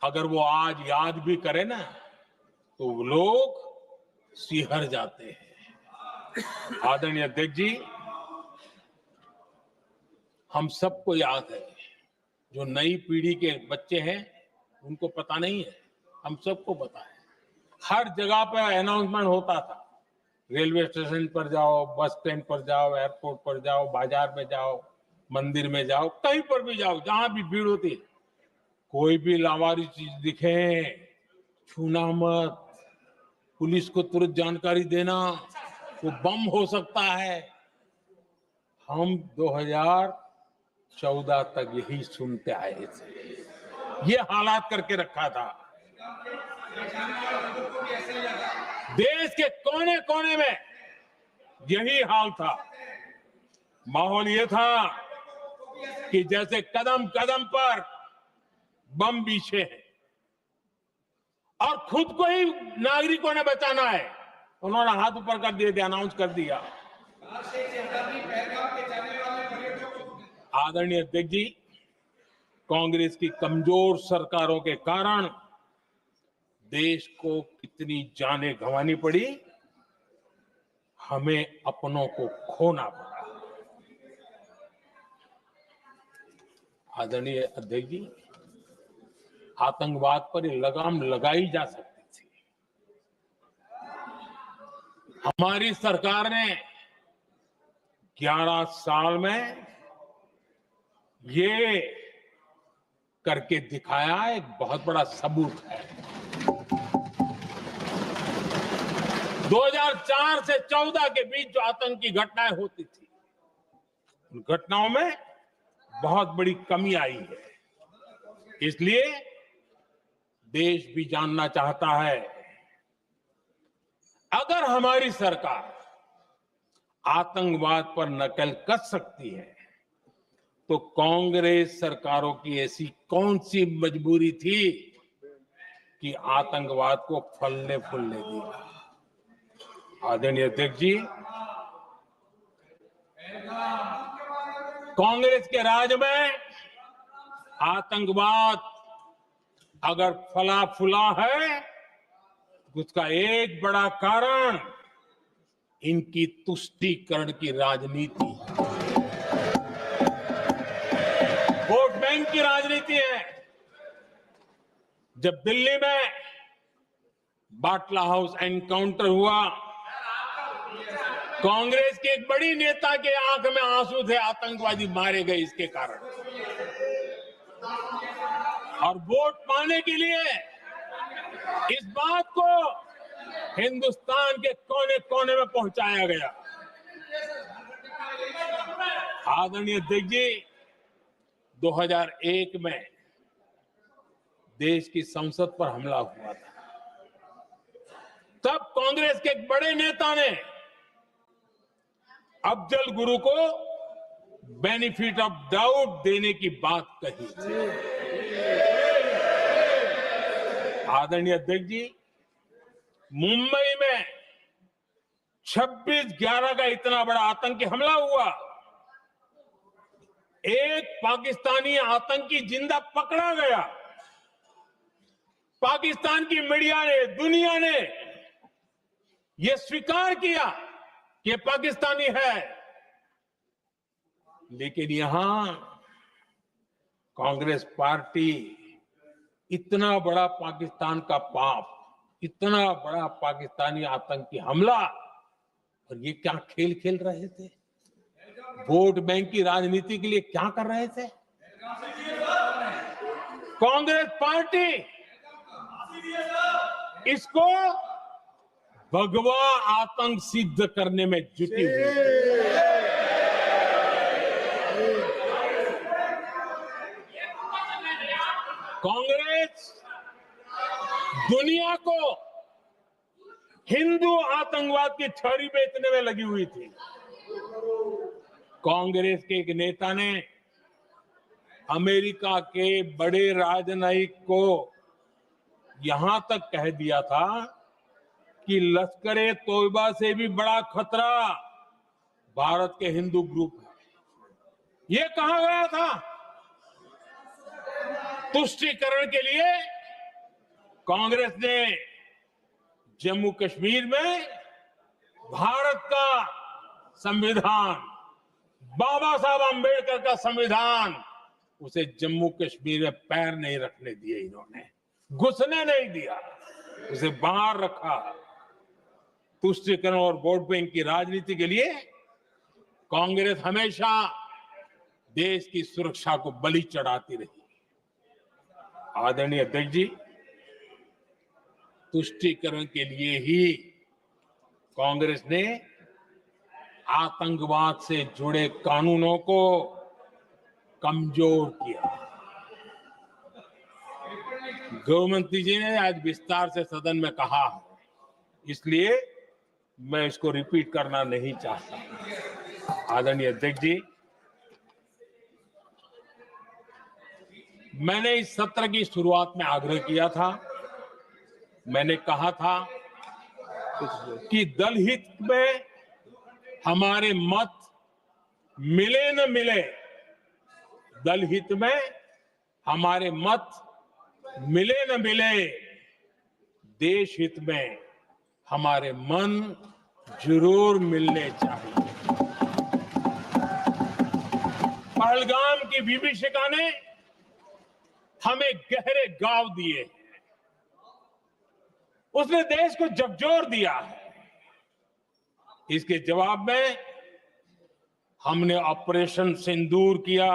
अगर वो आज याद भी करे ना तो लोग सिहर जाते हैं। आदरणीय अध्यक्ष जी, हम सबको याद है, जो नई पीढ़ी के बच्चे हैं उनको पता नहीं है, हम सबको पता है। हर जगह पर अनाउंसमेंट होता था, रेलवे स्टेशन पर जाओ, बस स्टैंड पर जाओ, एयरपोर्ट पर जाओ, बाजार में जाओ, मंदिर में जाओ, कहीं पर भी जाओ, जहां भी भीड़ होती है, कोई भी लावारिस चीज दिखे छूना मत, पुलिस को तुरंत जानकारी देना, वो बम हो सकता है। हम 2014 तक यही सुनते आए थे, ये हालात करके रखा था। देश के कोने कोने में यही हाल था। माहौल ये था कि जैसे कदम कदम पर बम बिछे हैं और खुद को ही नागरिकों ने बचाना है, उन्होंने हाथ ऊपर कर दिए थे, अनाउंस कर दिया। आदरणीय अध्यक्ष जी, कांग्रेस की कमजोर सरकारों के कारण देश को कितनी जानें गंवानी पड़ी, हमें अपनों को खोना पड़ा। आदरणीय अध्यक्ष जी, आतंकवाद पर लगाम लगाई जा सकती थी। हमारी सरकार ने 11 साल में ये करके दिखाया, एक बहुत बड़ा सबूत है। 2004 से 14 के बीच जो आतंकी घटनाएं होती थी, उन घटनाओं में बहुत बड़ी कमी आई है। इसलिए देश भी जानना चाहता है, अगर हमारी सरकार आतंकवाद पर नकेल कस सकती है तो कांग्रेस सरकारों की ऐसी कौन सी मजबूरी थी कि आतंकवाद को फलने फूलने दिया। आदरणीय अध्यक्ष जी, कांग्रेस के राज में आतंकवाद अगर फला फूला है, उसका एक बड़ा कारण इनकी तुष्टीकरण की राजनीति है, वोट बैंक की राजनीति है। जब दिल्ली में बाटला हाउस एनकाउंटर हुआ, कांग्रेस के एक बड़ी नेता के आंख में आंसू थे, आतंकवादी मारे गए इसके कारण, और वोट पाने के लिए इस बात को हिंदुस्तान के कोने कोने में पहुंचाया गया। आदरणीय अध्यक्ष जी, 2001 में देश की संसद पर हमला हुआ था, तब कांग्रेस के एक बड़े नेता ने अफजल गुरु को बेनिफिट ऑफ डाउट देने की बात कही थी। आदरणीय अध्यक्ष जी, मुंबई में 26/11 का इतना बड़ा आतंकी हमला हुआ, एक पाकिस्तानी आतंकी जिंदा पकड़ा गया। पाकिस्तान की मीडिया ने, दुनिया ने यह स्वीकार किया कि पाकिस्तानी है, लेकिन यहां कांग्रेस पार्टी इतना बड़ा पाकिस्तान का पाप, इतना बड़ा पाकिस्तानी आतंकी हमला, और ये क्या खेल खेल रहे थे, वोट बैंक की राजनीति के लिए क्या कर रहे थे। कांग्रेस पार्टी इसको भगवा आतंक सिद्ध करने में जुटी हुई है। कांग्रेस दुनिया को हिंदू आतंकवाद की छड़ी बेचने में लगी हुई थी। कांग्रेस के एक नेता ने अमेरिका के बड़े राजनयिक को यहां तक कह दिया था कि लश्कर-ए तोयबा से भी बड़ा खतरा भारत के हिंदू ग्रुप है। यह कहा गया था तुष्टीकरण के लिए कांग्रेस ने जम्मू कश्मीर में भारत का संविधान, बाबा साहब आंबेडकर का संविधान, उसे जम्मू कश्मीर में पैर नहीं रखने दिए, इन्होंने घुसने नहीं दिया, उसे बाहर रखा। तुष्टीकरण और वोट बैंक की राजनीति के लिए कांग्रेस हमेशा देश की सुरक्षा को बलि चढ़ाती रही। आदरणीय अध्यक्ष जी, तुष्टीकरण के लिए ही कांग्रेस ने आतंकवाद से जुड़े कानूनों को कमजोर किया। गृहमंत्री जी ने आज विस्तार से सदन में कहा है, इसलिए मैं इसको रिपीट करना नहीं चाहता। आदरणीय अध्यक्ष जी, मैंने इस सत्र की शुरुआत में आग्रह किया था, मैंने कहा था कि दल हित में हमारे मत मिले न मिले, दल हित में हमारे मत मिले न मिले, देश हित में हमारे मन जरूर मिलने चाहिए। पहलगाम की विभीषिका ने हमें गहरे घाव दिए, उसने देश को झकझोर दिया है। इसके जवाब में हमने ऑपरेशन सिंदूर किया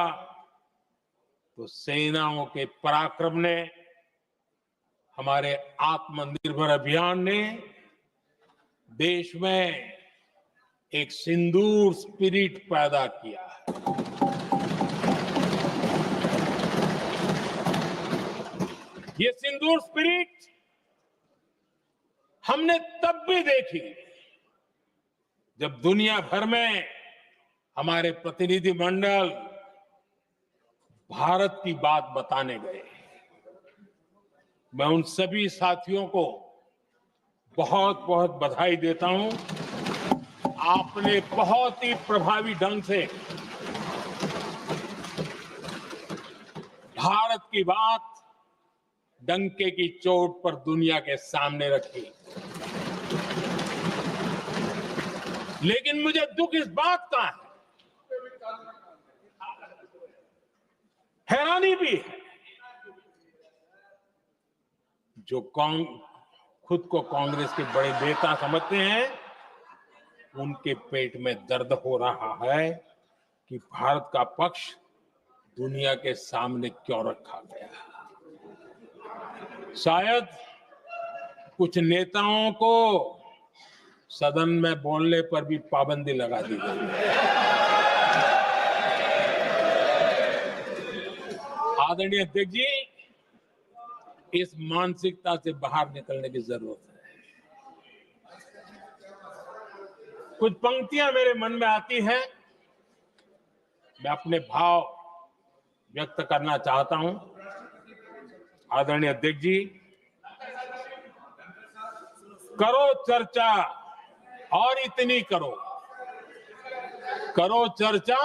तो सेनाओं के पराक्रम ने, हमारे आत्मनिर्भर अभियान ने देश में एक सिंदूर स्पिरिट पैदा किया है। ये सिंदूर स्पिरिट हमने तब भी देखी जब दुनिया भर में हमारे प्रतिनिधि मंडल भारत की बात बताने गए। मैं उन सभी साथियों को बहुत बहुत बधाई देता हूं। आपने बहुत ही प्रभावी ढंग से भारत की बात डंके की चोट पर दुनिया के सामने रखी। लेकिन मुझे दुख इस बात का है, हैरानी भी है, जो खुद को कांग्रेस के बड़े नेता समझते हैं, उनके पेट में दर्द हो रहा है कि भारत का पक्ष दुनिया के सामने क्यों रखा गया। शायद कुछ नेताओं को सदन में बोलने पर भी पाबंदी लगा दी गई है। आदरणीय अध्यक्ष जी, इस मानसिकता से बाहर निकलने की जरूरत है। कुछ पंक्तियां मेरे मन में आती हैं, मैं अपने भाव व्यक्त करना चाहता हूं। आदरणीय अध्यक्ष जी, करो चर्चा और इतनी करो, करो चर्चा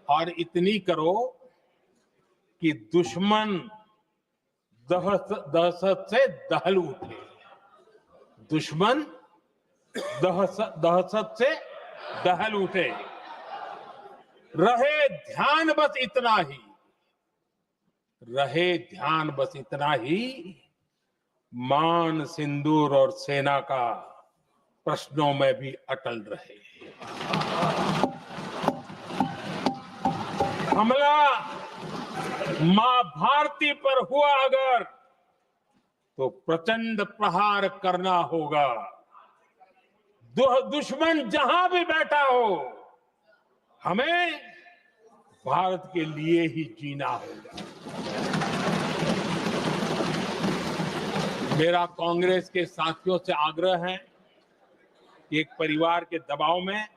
और इतनी करो कि दुश्मन दहशत से दहल उठे, दुश्मन दहशत से दहल उठे। रहे ध्यान बस इतना ही, रहे ध्यान बस इतना ही, मान सिंदूर और सेना का प्रश्नों में भी अटल रहे। हमला मां भारती पर हुआ अगर, तो प्रचंड प्रहार करना होगा। दुश्मन जहां भी बैठा हो, हमें भारत के लिए ही जीना होगा। मेरा कांग्रेस के साथियों से आग्रह है कि एक परिवार के दबाव में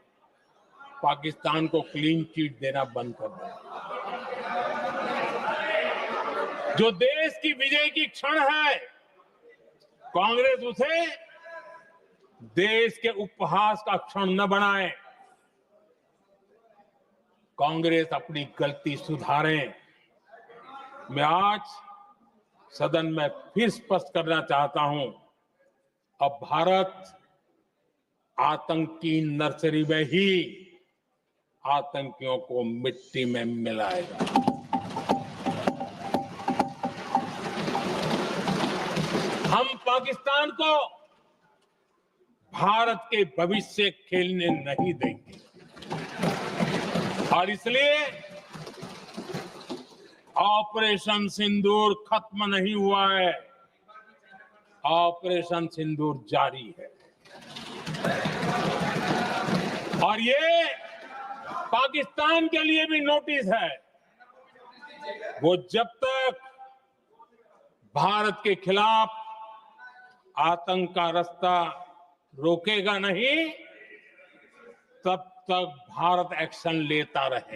पाकिस्तान को क्लीन चिट देना बंद कर दो। जो देश की विजय की क्षण है, कांग्रेस उसे देश के उपहास का क्षण न बनाए। कांग्रेस अपनी गलती सुधारे। मैं आज सदन में फिर स्पष्ट करना चाहता हूं, अब भारत आतंक की नर्सरी में ही आतंकियों को मिट्टी में मिलाएगा। हम पाकिस्तान को भारत के भविष्य से खेलने नहीं देंगे और इसलिए ऑपरेशन सिंदूर खत्म नहीं हुआ है, ऑपरेशन सिंदूर जारी है। और ये पाकिस्तान के लिए भी नोटिस है, वो जब तक भारत के खिलाफ आतंक का रास्ता रोकेगा नहीं, तब तक भारत एक्शन लेता रहे।